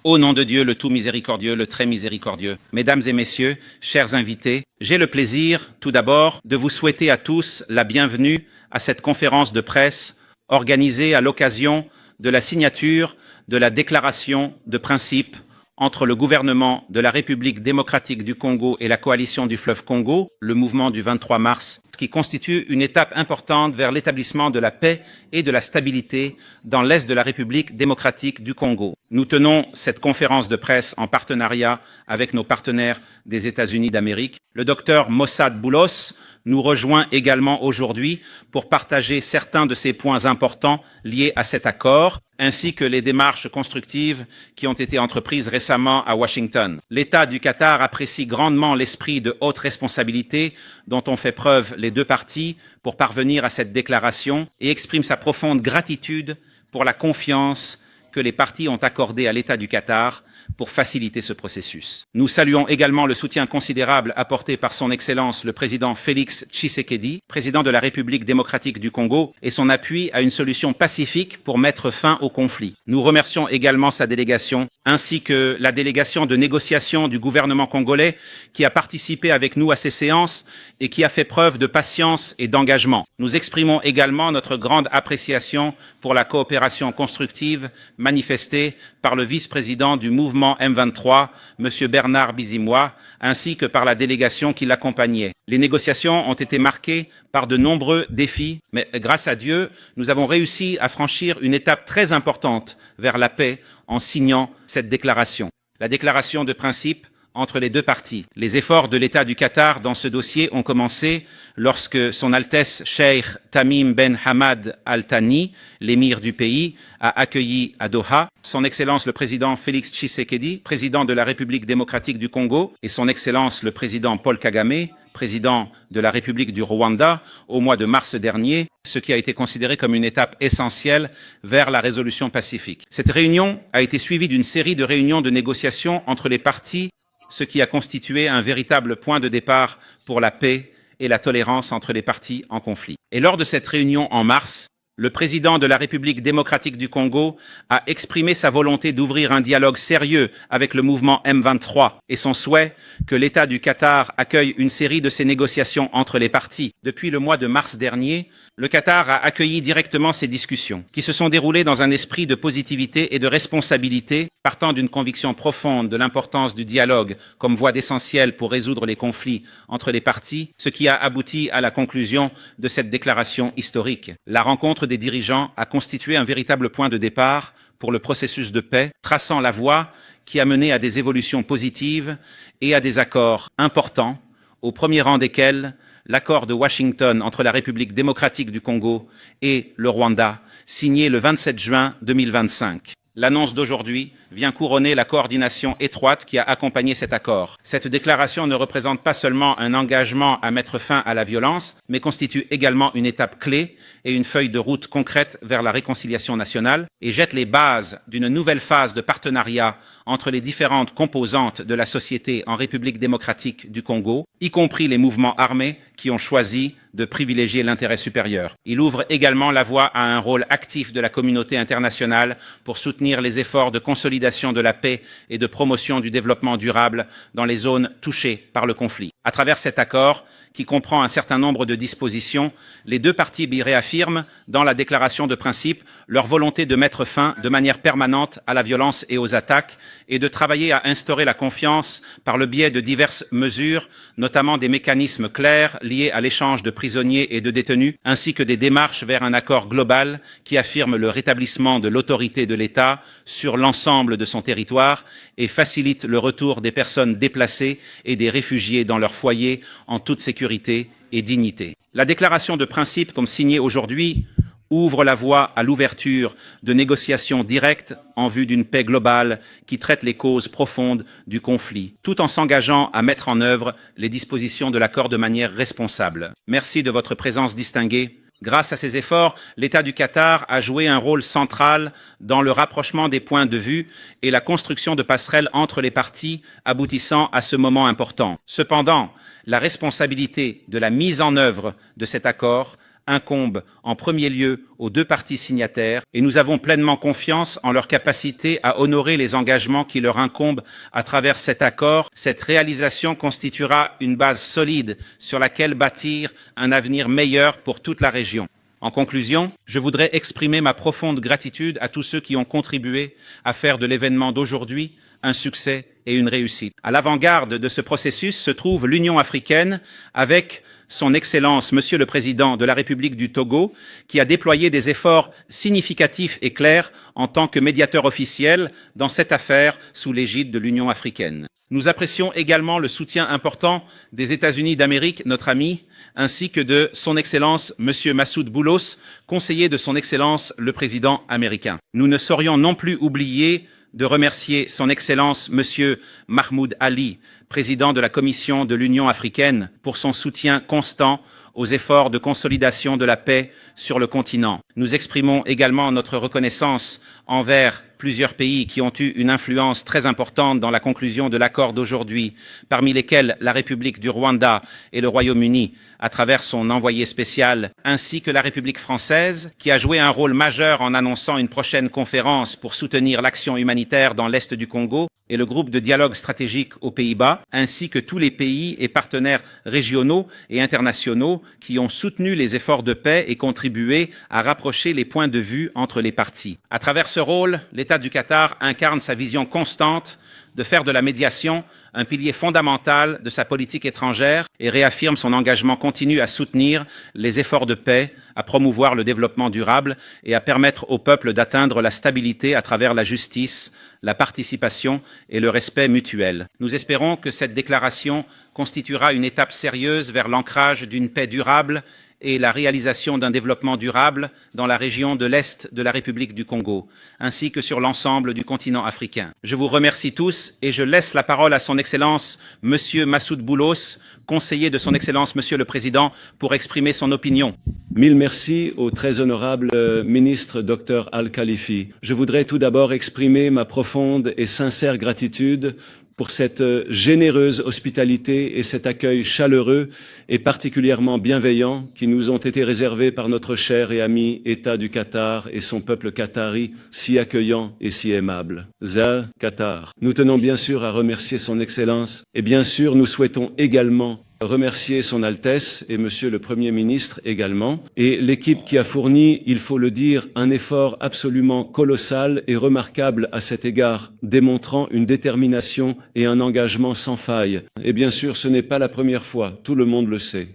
Au nom de Dieu, le tout miséricordieux, le très miséricordieux, mesdames et messieurs, chers invités, j'ai le plaisir, tout d'abord, de vous souhaiter à tous la bienvenue à cette conférence de presse organisée à l'occasion de la signature de la déclaration de principe entre le gouvernement de la République démocratique du Congo et la coalition du fleuve Congo, le mouvement du 23 mars, qui constitue une étape importante vers l'établissement de la paix et de la stabilité dans l'est de la République démocratique du Congo. Nous tenons cette conférence de presse en partenariat avec nos partenaires des États-Unis d'Amérique. Le docteur Mossad Boulos nous rejoint également aujourd'hui pour partager certains de ces points importants liés à cet accord, ainsi que les démarches constructives qui ont été entreprises récemment à Washington. L'État du Qatar apprécie grandement l'esprit de haute responsabilité dont ont fait preuve les deux parties pour parvenir à cette déclaration et exprime sa profonde gratitude pour la confiance que les parties ont accordée à l'État du Qatar pour faciliter ce processus. Nous saluons également le soutien considérable apporté par son Excellence le président Félix Tshisekedi, président de la République démocratique du Congo, et son appui à une solution pacifique pour mettre fin au conflit. Nous remercions également sa délégation, ainsi que la délégation de négociation du gouvernement congolais qui a participé avec nous à ces séances et qui a fait preuve de patience et d'engagement. Nous exprimons également notre grande appréciation pour la coopération constructive manifestée par le vice-président du mouvement M23, M. Bernard Bizimois, ainsi que par la délégation qui l'accompagnait. Les négociations ont été marquées par de nombreux défis, mais grâce à Dieu, nous avons réussi à franchir une étape très importante vers la paix en signant cette déclaration. La déclaration de principe entre les deux parties. Les efforts de l'État du Qatar dans ce dossier ont commencé lorsque Son Altesse Cheikh Tamim Ben Hamad Al Thani, l'émir du pays, a accueilli à Doha Son Excellence le président Félix Tshisekedi, président de la République démocratique du Congo, et Son Excellence le président Paul Kagame, président de la République du Rwanda, au mois de mars dernier, ce qui a été considéré comme une étape essentielle vers la résolution pacifique. Cette réunion a été suivie d'une série de réunions de négociation entre les parties, ce qui a constitué un véritable point de départ pour la paix et la tolérance entre les parties en conflit. Et lors de cette réunion en mars, le président de la République démocratique du Congo a exprimé sa volonté d'ouvrir un dialogue sérieux avec le mouvement M23 et son souhait que l'État du Qatar accueille une série de ces négociations entre les parties. Depuis le mois de mars dernier, le Qatar a accueilli directement ces discussions, qui se sont déroulées dans un esprit de positivité et de responsabilité, partant d'une conviction profonde de l'importance du dialogue comme voie d'essentiel pour résoudre les conflits entre les parties, ce qui a abouti à la conclusion de cette déclaration historique. La rencontre des dirigeants a constitué un véritable point de départ pour le processus de paix, traçant la voie qui a mené à des évolutions positives et à des accords importants, au premier rang desquels l'accord de Washington entre la République démocratique du Congo et le Rwanda, signé le 27 juin 2025. L'annonce d'aujourd'hui vient couronner la coordination étroite qui a accompagné cet accord. Cette déclaration ne représente pas seulement un engagement à mettre fin à la violence, mais constitue également une étape clé et une feuille de route concrète vers la réconciliation nationale et jette les bases d'une nouvelle phase de partenariat entre les différentes composantes de la société en République démocratique du Congo, y compris les mouvements armés qui ont choisi de privilégier l'intérêt supérieur. Il ouvre également la voie à un rôle actif de la communauté internationale pour soutenir les efforts de consolidation de la paix et de promotion du développement durable dans les zones touchées par le conflit. À travers cet accord, qui comprend un certain nombre de dispositions, les deux parties réaffirment dans la déclaration de principe leur volonté de mettre fin de manière permanente à la violence et aux attaques et de travailler à instaurer la confiance par le biais de diverses mesures, notamment des mécanismes clairs liés à l'échange de prisonniers et de détenus, ainsi que des démarches vers un accord global qui affirme le rétablissement de l'autorité de l'État sur l'ensemble de son territoire et facilite le retour des personnes déplacées et des réfugiés dans leur foyer en toute sécurité et dignité. La déclaration de principe, comme signée aujourd'hui, ouvre la voie à l'ouverture de négociations directes en vue d'une paix globale qui traite les causes profondes du conflit, tout en s'engageant à mettre en œuvre les dispositions de l'accord de manière responsable. Merci de votre présence distinguée. Grâce à ces efforts, l'État du Qatar a joué un rôle central dans le rapprochement des points de vue et la construction de passerelles entre les parties, aboutissant à ce moment important. Cependant, la responsabilité de la mise en œuvre de cet accord incombe en premier lieu aux deux parties signataires et nous avons pleinement confiance en leur capacité à honorer les engagements qui leur incombent à travers cet accord. Cette réalisation constituera une base solide sur laquelle bâtir un avenir meilleur pour toute la région. En conclusion, je voudrais exprimer ma profonde gratitude à tous ceux qui ont contribué à faire de l'événement d'aujourd'hui un succès et une réussite. À l'avant-garde de ce processus se trouve l'Union africaine avec son Excellence, Monsieur le Président de la République du Togo, qui a déployé des efforts significatifs et clairs en tant que médiateur officiel dans cette affaire sous l'égide de l'Union africaine. Nous apprécions également le soutien important des États-Unis d'Amérique, notre ami, ainsi que de son Excellence, Monsieur Massoud Boulos, conseiller de son Excellence le Président américain. Nous ne saurions non plus oublier de remercier son Excellence, Monsieur Mahmoud Ali, président de la Commission de l'Union africaine, pour son soutien constant aux efforts de consolidation de la paix sur le continent. Nous exprimons également notre reconnaissance envers plusieurs pays qui ont eu une influence très importante dans la conclusion de l'accord d'aujourd'hui, parmi lesquels la République du Rwanda et le Royaume-Uni, à travers son envoyé spécial, ainsi que la République française, qui a joué un rôle majeur en annonçant une prochaine conférence pour soutenir l'action humanitaire dans l'Est du Congo, et le groupe de dialogue stratégique aux Pays-Bas, ainsi que tous les pays et partenaires régionaux et internationaux qui ont soutenu les efforts de paix et contribué à rapprocher les points de vue entre les parties. À travers ce rôle, l'État du Qatar incarne sa vision constante de faire de la médiation un pilier fondamental de sa politique étrangère et réaffirme son engagement continu à soutenir les efforts de paix, à promouvoir le développement durable et à permettre au peuple d'atteindre la stabilité à travers la justice, la participation et le respect mutuel. Nous espérons que cette déclaration constituera une étape sérieuse vers l'ancrage d'une paix durable et la réalisation d'un développement durable dans la région de l'Est de la République du Congo, ainsi que sur l'ensemble du continent africain. Je vous remercie tous et je laisse la parole à son Excellence, Monsieur Massoud Boulos, conseiller de son Excellence, Monsieur le Président, pour exprimer son opinion. Mille merci au très honorable ministre Dr Al-Khalifi. Je voudrais tout d'abord exprimer ma profonde et sincère gratitude pour cette généreuse hospitalité et cet accueil chaleureux et particulièrement bienveillant qui nous ont été réservés par notre cher et ami État du Qatar et son peuple qatari si accueillant et si aimable. Za Qatar. Nous tenons bien sûr à remercier son Excellence et bien sûr nous souhaitons également remercier son Altesse et Monsieur le Premier ministre également, et l'équipe qui a fourni, il faut le dire, un effort absolument colossal et remarquable à cet égard, démontrant une détermination et un engagement sans faille. Et bien sûr, ce n'est pas la première fois, tout le monde le sait.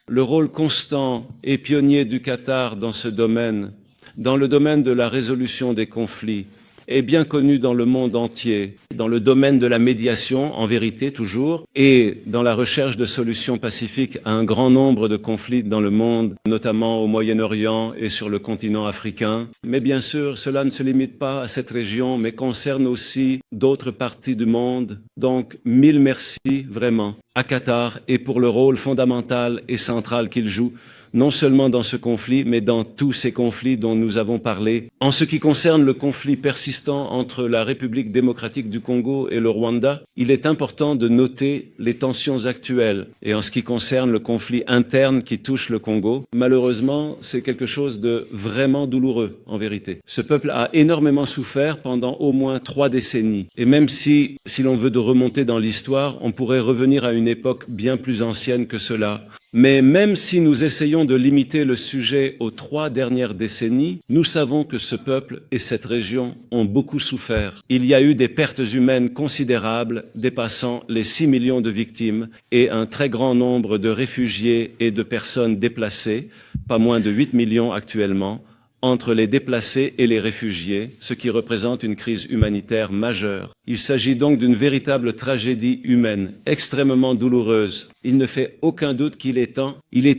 Le rôle constant et pionnier du Qatar dans ce domaine, dans le domaine de la résolution des conflits, est bien connu dans le monde entier, dans le domaine de la médiation, en vérité toujours, et dans la recherche de solutions pacifiques à un grand nombre de conflits dans le monde, notamment au Moyen-Orient et sur le continent africain. Mais bien sûr, cela ne se limite pas à cette région, mais concerne aussi d'autres parties du monde. Donc, mille merci vraiment à Qatar et pour le rôle fondamental et central qu'il joue, non seulement dans ce conflit, mais dans tous ces conflits dont nous avons parlé. En ce qui concerne le conflit persistant entre la République démocratique du Congo et le Rwanda, il est important de noter les tensions actuelles. Et en ce qui concerne le conflit interne qui touche le Congo, malheureusement, c'est quelque chose de vraiment douloureux, en vérité. Ce peuple a énormément souffert pendant au moins 3 décennies. Et même si l'on veut de remonter dans l'histoire, on pourrait revenir à une époque bien plus ancienne que cela. Mais même si nous essayons de limiter le sujet aux 3 dernières décennies, nous savons que ce peuple et cette région ont beaucoup souffert. Il y a eu des pertes humaines considérables, dépassant les 6 millions de victimes et un très grand nombre de réfugiés et de personnes déplacées, pas moins de 8 millions actuellement, entre les déplacés et les réfugiés, ce qui représente une crise humanitaire majeure. Il s'agit donc d'une véritable tragédie humaine, extrêmement douloureuse. Il ne fait aucun doute qu'il est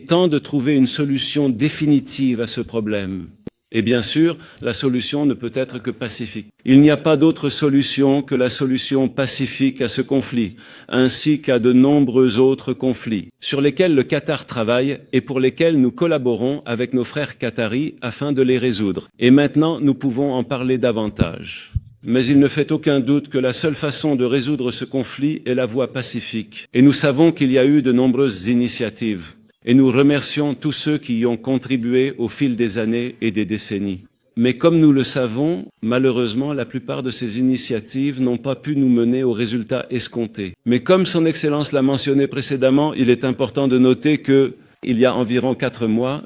temps de trouver une solution définitive à ce problème. Et bien sûr, la solution ne peut être que pacifique. Il n'y a pas d'autre solution que la solution pacifique à ce conflit, ainsi qu'à de nombreux autres conflits, sur lesquels le Qatar travaille et pour lesquels nous collaborons avec nos frères qataris afin de les résoudre. Et maintenant, nous pouvons en parler davantage. Mais il ne fait aucun doute que la seule façon de résoudre ce conflit est la voie pacifique. Et nous savons qu'il y a eu de nombreuses initiatives. Et nous remercions tous ceux qui y ont contribué au fil des années et des décennies. Mais comme nous le savons, malheureusement, la plupart de ces initiatives n'ont pas pu nous mener aux résultats escomptés. Mais comme Son Excellence l'a mentionné précédemment, il est important de noter que, il y a environ 4 mois,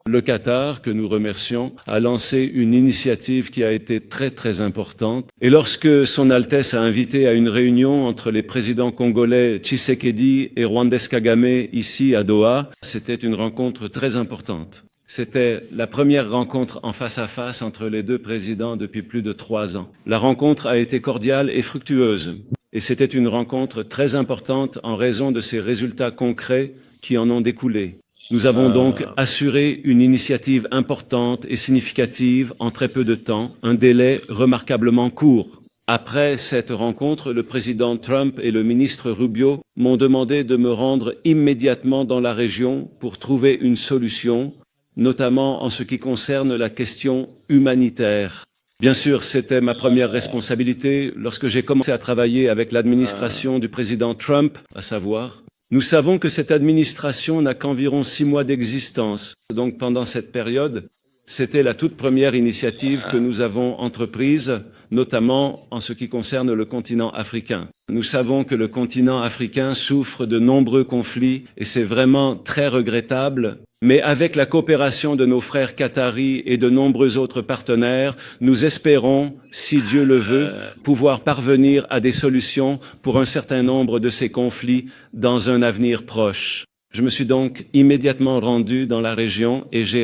le Qatar, que nous remercions, a lancé une initiative qui a été très importante. Et lorsque Son Altesse a invité à une réunion entre les présidents congolais Tshisekedi et rwandais Kagame ici à Doha, c'était une rencontre très importante. C'était la première rencontre en face à face entre les deux présidents depuis plus de 3 ans. La rencontre a été cordiale et fructueuse. Et c'était une rencontre très importante en raison de ces résultats concrets qui en ont découlé. Nous avons donc assuré une initiative importante et significative en très peu de temps, un délai remarquablement court. Après cette rencontre, le président Trump et le ministre Rubio m'ont demandé de me rendre immédiatement dans la région pour trouver une solution, notamment en ce qui concerne la question humanitaire. Bien sûr, c'était ma première responsabilité lorsque j'ai commencé à travailler avec l'administration du président Trump, à savoir, nous savons que cette administration n'a qu'environ 6 mois d'existence. Donc pendant cette période, c'était la toute première initiative que nous avons entreprise, notamment en ce qui concerne le continent africain. Nous savons que le continent africain souffre de nombreux conflits et c'est vraiment très regrettable. Mais avec la coopération de nos frères qataris et de nombreux autres partenaires, nous espérons, si Dieu le veut, pouvoir parvenir à des solutions pour un certain nombre de ces conflits dans un avenir proche. Je me suis donc immédiatement rendu dans la région et j'ai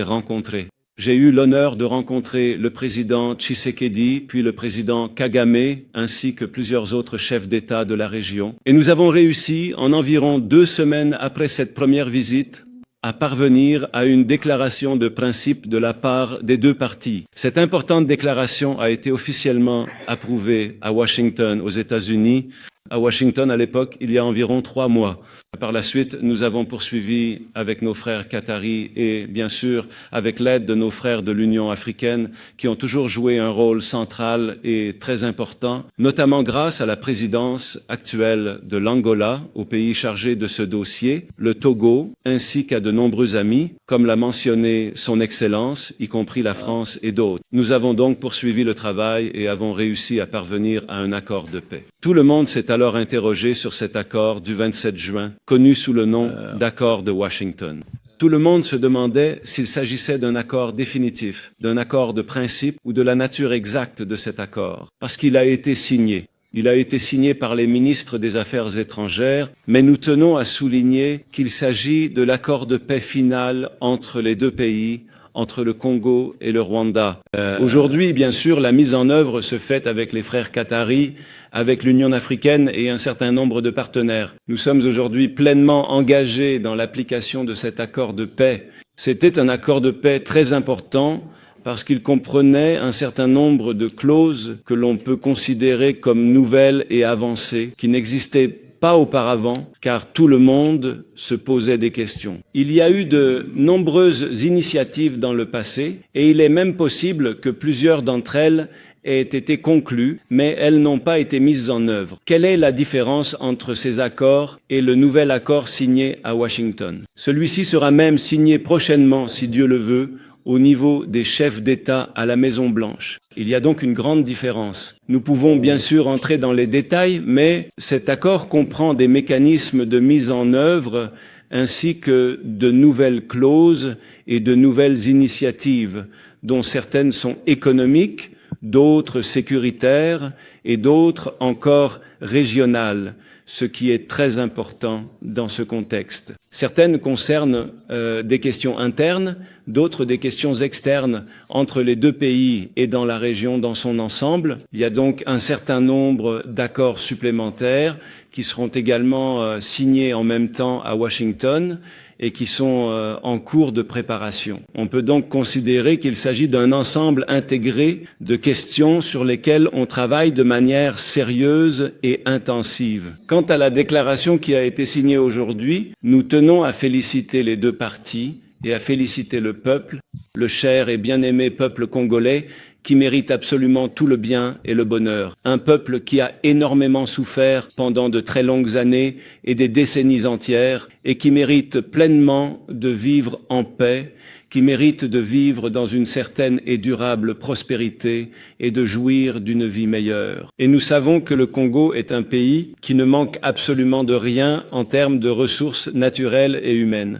eu l'honneur de rencontrer le président Tshisekedi, puis le président Kagame, ainsi que plusieurs autres chefs d'État de la région. Et nous avons réussi, en environ 2 semaines après cette première visite, à parvenir à une déclaration de principe de la part des 2 parties. Cette importante déclaration a été officiellement approuvée à Washington, aux États-Unis, à Washington à l'époque, il y a environ 3 mois. Par la suite, nous avons poursuivi avec nos frères qataris et bien sûr avec l'aide de nos frères de l'Union africaine qui ont toujours joué un rôle central et très important, notamment grâce à la présidence actuelle de l'Angola, au pays chargé de ce dossier, le Togo, ainsi qu'à de nombreux amis, comme l'a mentionné Son Excellence, y compris la France et d'autres. Nous avons donc poursuivi le travail et avons réussi à parvenir à un accord de paix. Tout le monde s'est alors interrogé sur cet accord du 27 juin, connu sous le nom d'accord de Washington. Tout le monde se demandait s'il s'agissait d'un accord définitif, d'un accord de principe ou de la nature exacte de cet accord, parce qu'il a été signé. Il a été signé par les ministres des Affaires étrangères, mais nous tenons à souligner qu'il s'agit de l'accord de paix final entre les 2 pays, entre le Congo et le Rwanda. Aujourd'hui, bien sûr, la mise en œuvre se fait avec les frères qataris, avec l'Union africaine et un certain nombre de partenaires. Nous sommes aujourd'hui pleinement engagés dans l'application de cet accord de paix. C'était un accord de paix très important parce qu'il comprenait un certain nombre de clauses que l'on peut considérer comme nouvelles et avancées, qui n'existaient pas auparavant, car tout le monde se posait des questions. Il y a eu de nombreuses initiatives dans le passé, et il est même possible que plusieurs d'entre elles aient été conclues, mais elles n'ont pas été mises en œuvre. Quelle est la différence entre ces accords et le nouvel accord signé à Washington? Celui-ci sera même signé prochainement, si Dieu le veut, au niveau des chefs d'État à la Maison-Blanche. Il y a donc une grande différence. Nous pouvons bien sûr entrer dans les détails, mais cet accord comprend des mécanismes de mise en œuvre ainsi que de nouvelles clauses et de nouvelles initiatives, dont certaines sont économiques, d'autres sécuritaires et d'autres encore régionales, ce qui est très important dans ce contexte. Certaines concernent des questions internes, d'autres des questions externes entre les 2 pays et dans la région dans son ensemble. Il y a donc un certain nombre d'accords supplémentaires qui seront également signés en même temps à Washington et qui sont en cours de préparation. On peut donc considérer qu'il s'agit d'un ensemble intégré de questions sur lesquelles on travaille de manière sérieuse et intensive. Quant à la déclaration qui a été signée aujourd'hui, nous tenons à féliciter les 2 parties et à féliciter le peuple, le cher et bien-aimé peuple congolais, qui mérite absolument tout le bien et le bonheur. Un peuple qui a énormément souffert pendant de très longues années et des décennies entières et qui mérite pleinement de vivre en paix, qui mérite de vivre dans une certaine et durable prospérité et de jouir d'une vie meilleure. Et nous savons que le Congo est un pays qui ne manque absolument de rien en termes de ressources naturelles et humaines.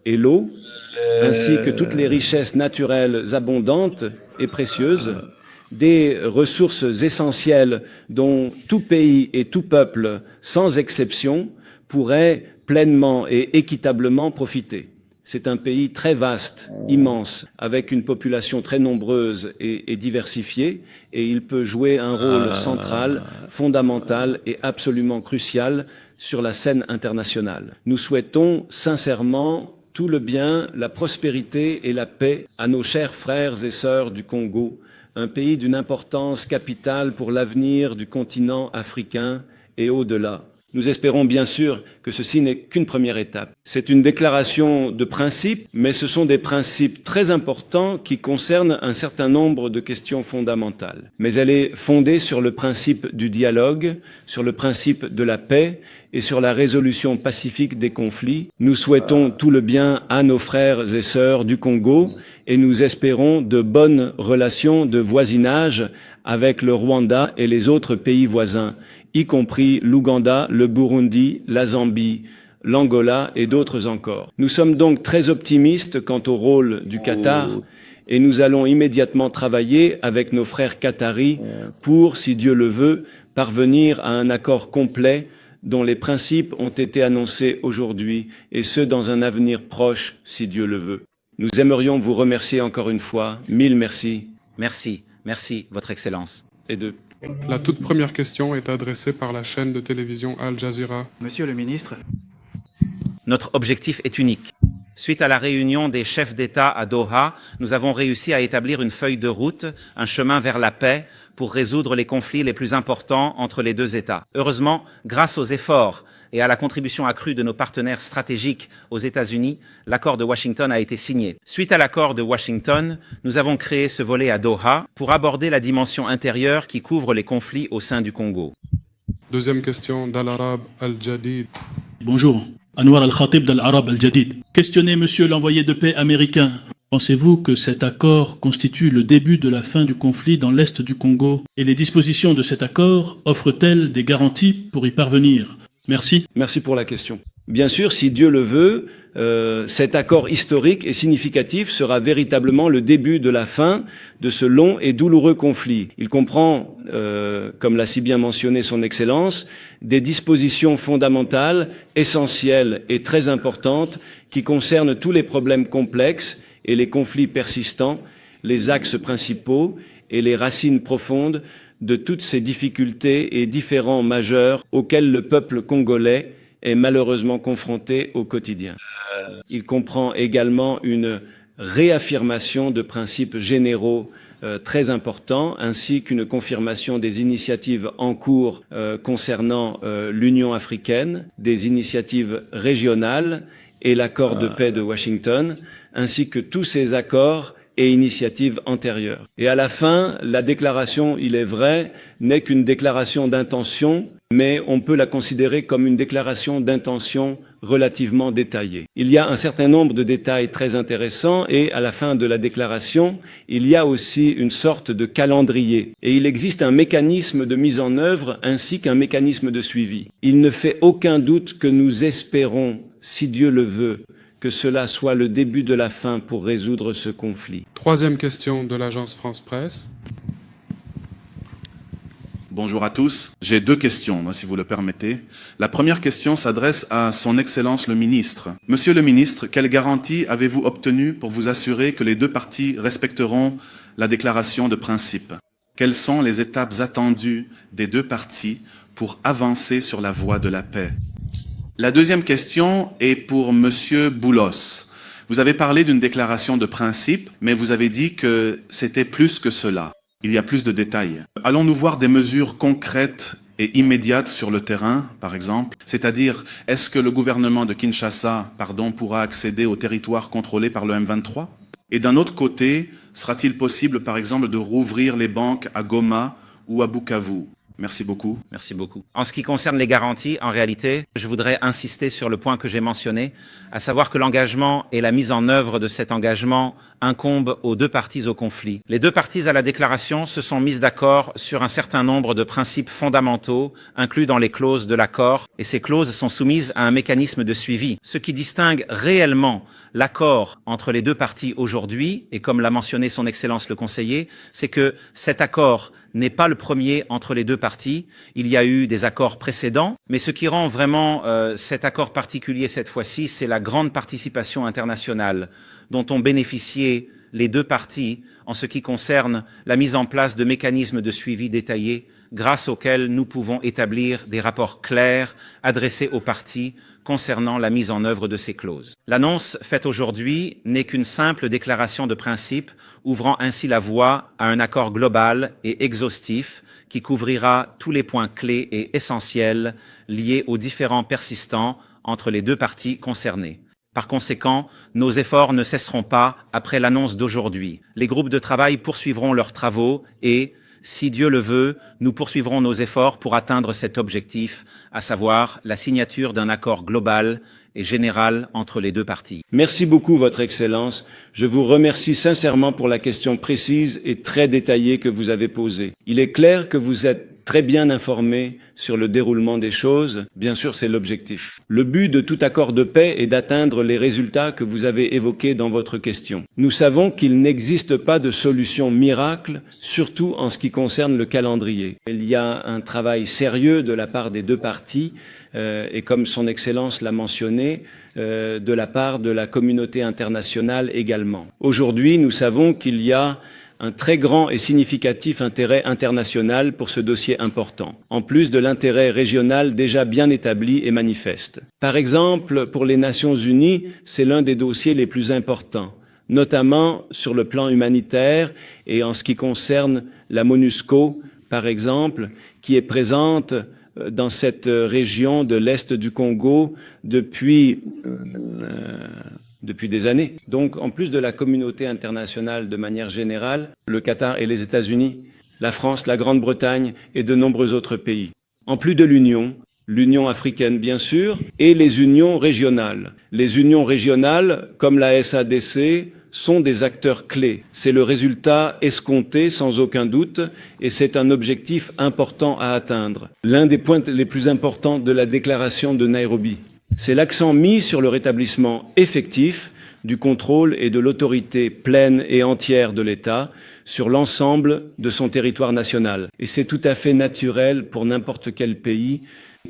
Et l'eau, ainsi que toutes les richesses naturelles abondantes et précieuses, des ressources essentielles dont tout pays et tout peuple, sans exception, pourraient pleinement et équitablement profiter. C'est un pays très vaste, immense, avec une population très nombreuse et diversifiée, et il peut jouer un rôle central, fondamental et absolument crucial sur la scène internationale. Nous souhaitons sincèrement tout le bien, la prospérité et la paix à nos chers frères et sœurs du Congo, un pays d'une importance capitale pour l'avenir du continent africain et au-delà. Nous espérons bien sûr que ceci n'est qu'une première étape. C'est une déclaration de principe, mais ce sont des principes très importants qui concernent un certain nombre de questions fondamentales. Mais elle est fondée sur le principe du dialogue, sur le principe de la paix et sur la résolution pacifique des conflits. Nous souhaitons tout le bien à nos frères et sœurs du Congo et nous espérons de bonnes relations de voisinage avec le Rwanda et les autres pays voisins, y compris l'Ouganda, le Burundi, la Zambie, l'Angola et d'autres encore. Nous sommes donc très optimistes quant au rôle du Qatar et nous allons immédiatement travailler avec nos frères qataris pour, si Dieu le veut, parvenir à un accord complet dont les principes ont été annoncés aujourd'hui et ce dans un avenir proche, si Dieu le veut. Nous aimerions vous remercier encore une fois. Mille merci. Merci, Votre Excellence. Et de La toute première question est adressée par la chaîne de télévision Al Jazeera. Monsieur le ministre, Notre objectif est unique. Suite à la réunion des chefs d'État à Doha, nous avons réussi à établir une feuille de route, un chemin vers la paix pour résoudre les conflits les plus importants entre les deux États. Heureusement, grâce aux efforts et à la contribution accrue de nos partenaires stratégiques aux États-Unis, l'accord de Washington a été signé. Suite à l'accord de Washington, nous avons créé ce volet à Doha pour aborder la dimension intérieure qui couvre les conflits au sein du Congo. Deuxième question d'Al-Arab Al-Jadid. Bonjour, Anwar Al-Khatib d'Al-Arab Al-Jadid. Questionnez monsieur l'envoyé de paix américain. Pensez-vous que cet accord constitue le début de la fin du conflit dans l'est du Congo et les dispositions de cet accord offrent-elles des garanties pour y parvenir? Merci. Merci pour la question. Bien sûr, si Dieu le veut, cet accord historique et significatif sera véritablement le début de la fin de ce long et douloureux conflit. Il comprend, comme l'a si bien mentionné son Excellence, des dispositions fondamentales, essentielles et très importantes qui concernent tous les problèmes complexes et les conflits persistants, les axes principaux et les racines profondes de toutes ces difficultés et différends majeurs auxquels le peuple congolais est malheureusement confronté au quotidien. Il comprend également une réaffirmation de principes généraux très importants, ainsi qu'une confirmation des initiatives en cours concernant l'Union africaine, des initiatives régionales et l'accord de paix de Washington, ainsi que tous ces accords et initiatives antérieures. Et à la fin, la déclaration, il est vrai, n'est qu'une déclaration d'intention, mais on peut la considérer comme une déclaration d'intention relativement détaillée. Il y a un certain nombre de détails très intéressants et à la fin de la déclaration, il y a aussi une sorte de calendrier. Et il existe un mécanisme de mise en œuvre ainsi qu'un mécanisme de suivi. Il ne fait aucun doute que nous espérons, si Dieu le veut, que cela soit le début de la fin pour résoudre ce conflit. Troisième question de l'agence France-Presse. Bonjour à tous. J'ai deux questions, si vous le permettez. La première question s'adresse à son Excellence le ministre. Monsieur le ministre, quelles garanties avez-vous obtenues pour vous assurer que les deux parties respecteront la déclaration de principe? Quelles sont les étapes attendues des deux parties pour avancer sur la voie de la paix? La deuxième question est pour Monsieur Boulos. Vous avez parlé d'une déclaration de principe, mais vous avez dit que c'était plus que cela. Il y a plus de détails. Allons-nous voir des mesures concrètes et immédiates sur le terrain, par exemple? C'est-à-dire, est-ce que le gouvernement de Kinshasa, pourra accéder au territoire contrôlé par le M23? Et d'un autre côté, sera-t-il possible, par exemple, de rouvrir les banques à Goma ou à Bukavu? Merci beaucoup. Merci beaucoup. En ce qui concerne les garanties, en réalité, je voudrais insister sur le point que j'ai mentionné, à savoir que l'engagement et la mise en œuvre de cet engagement incombent aux deux parties au conflit. Les deux parties à la déclaration se sont mises d'accord sur un certain nombre de principes fondamentaux inclus dans les clauses de l'accord, et ces clauses sont soumises à un mécanisme de suivi. Ce qui distingue réellement l'accord entre les deux parties aujourd'hui, et comme l'a mentionné son Excellence le conseiller, c'est que cet accord n'est pas le premier entre les deux parties. Il y a eu des accords précédents, mais ce qui rend vraiment cet accord particulier cette fois-ci, c'est la grande participation internationale dont ont bénéficié les deux parties en ce qui concerne la mise en place de mécanismes de suivi détaillés grâce auxquels nous pouvons établir des rapports clairs adressés aux parties concernant la mise en œuvre de ces clauses. L'annonce faite aujourd'hui n'est qu'une simple déclaration de principe, ouvrant ainsi la voie à un accord global et exhaustif qui couvrira tous les points clés et essentiels liés aux différends persistants entre les deux parties concernées. Par conséquent, nos efforts ne cesseront pas après l'annonce d'aujourd'hui. Les groupes de travail poursuivront leurs travaux et, si Dieu le veut, nous poursuivrons nos efforts pour atteindre cet objectif, à savoir la signature d'un accord global et général entre les deux parties. Merci beaucoup, Votre Excellence. Je vous remercie sincèrement pour la question précise et très détaillée que vous avez posée. Il est clair que vous êtes très bien informé sur le déroulement des choses. Bien sûr, c'est l'objectif. Le but de tout accord de paix est d'atteindre les résultats que vous avez évoqués dans votre question. Nous savons qu'il n'existe pas de solution miracle, surtout en ce qui concerne le calendrier. Il y a un travail sérieux de la part des deux parties, et comme son Excellence l'a mentionné, de la part de la communauté internationale également. Aujourd'hui, nous savons qu'il y a un très grand et significatif intérêt international pour ce dossier important, en plus de l'intérêt régional déjà bien établi et manifeste. Par exemple, pour les Nations Unies, c'est l'un des dossiers les plus importants, notamment sur le plan humanitaire et en ce qui concerne la MONUSCO, par exemple, qui est présente dans cette région de l'Est du Congo depuis des années. Donc, en plus de la communauté internationale de manière générale, le Qatar et les États-Unis, la France, la Grande-Bretagne et de nombreux autres pays. En plus de l'Union africaine bien sûr, et les unions régionales. Les unions régionales, comme la SADC, sont des acteurs clés. C'est le résultat escompté sans aucun doute et c'est un objectif important à atteindre. L'un des points les plus importants de la déclaration de Nairobi. C'est l'accent mis sur le rétablissement effectif du contrôle et de l'autorité pleine et entière de l'État sur l'ensemble de son territoire national. Et c'est tout à fait naturel pour n'importe quel pays,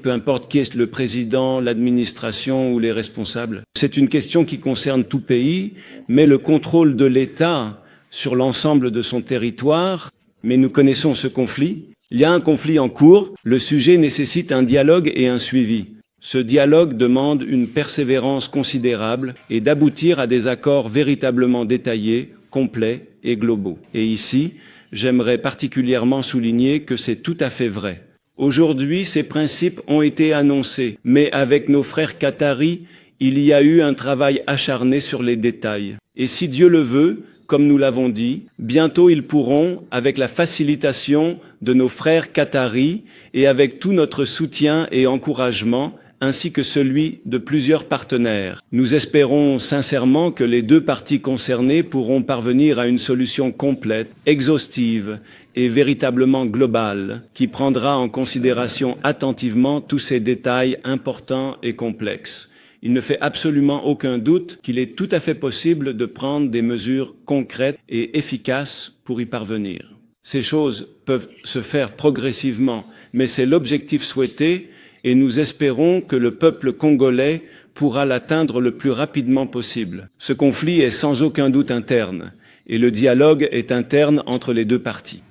peu importe qui est le président, l'administration ou les responsables. C'est une question qui concerne tout pays, mais le contrôle de l'État sur l'ensemble de son territoire, mais nous connaissons ce conflit. Il y a un conflit en cours, le sujet nécessite un dialogue et un suivi. Ce dialogue demande une persévérance considérable et d'aboutir à des accords véritablement détaillés, complets et globaux. Et ici, j'aimerais particulièrement souligner que c'est tout à fait vrai. Aujourd'hui, ces principes ont été annoncés, mais avec nos frères qataris, il y a eu un travail acharné sur les détails. Et si Dieu le veut, comme nous l'avons dit, bientôt ils pourront, avec la facilitation de nos frères qataris et avec tout notre soutien et encouragement, ainsi que celui de plusieurs partenaires. Nous espérons sincèrement que les deux parties concernées pourront parvenir à une solution complète, exhaustive et véritablement globale, qui prendra en considération attentivement tous ces détails importants et complexes. Il ne fait absolument aucun doute qu'il est tout à fait possible de prendre des mesures concrètes et efficaces pour y parvenir. Ces choses peuvent se faire progressivement, mais c'est l'objectif souhaité et nous espérons que le peuple congolais pourra l'atteindre le plus rapidement possible. Ce conflit est sans aucun doute interne et le dialogue est interne entre les deux parties.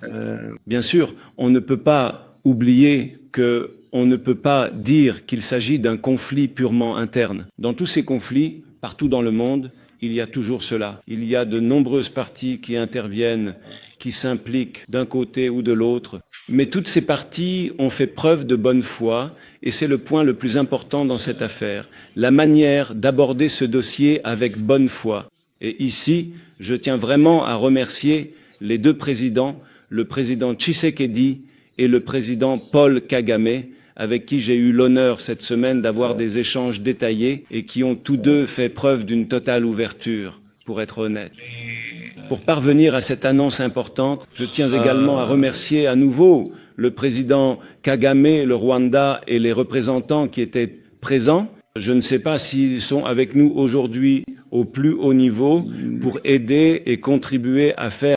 Bien sûr, on ne peut pas oublier qu'on ne peut pas dire qu'il s'agit d'un conflit purement interne. Dans tous ces conflits, partout dans le monde, il y a toujours cela. Il y a de nombreuses parties qui interviennent, qui s'impliquent d'un côté ou de l'autre. Mais toutes ces parties ont fait preuve de bonne foi et c'est le point le plus important dans cette affaire. La manière d'aborder ce dossier avec bonne foi. Et ici, Je tiens vraiment à remercier les deux présidents, le président Tshisekedi et le président Paul Kagame, avec qui j'ai eu l'honneur cette semaine d'avoir des échanges détaillés et qui ont tous deux fait preuve d'une totale ouverture, pour être honnête. Pour parvenir à cette annonce importante, je tiens également à remercier à nouveau le président Kagame, le Rwanda et les représentants qui étaient présents. Je ne sais pas s'ils sont avec nous aujourd'hui au plus haut niveau pour aider et contribuer à faire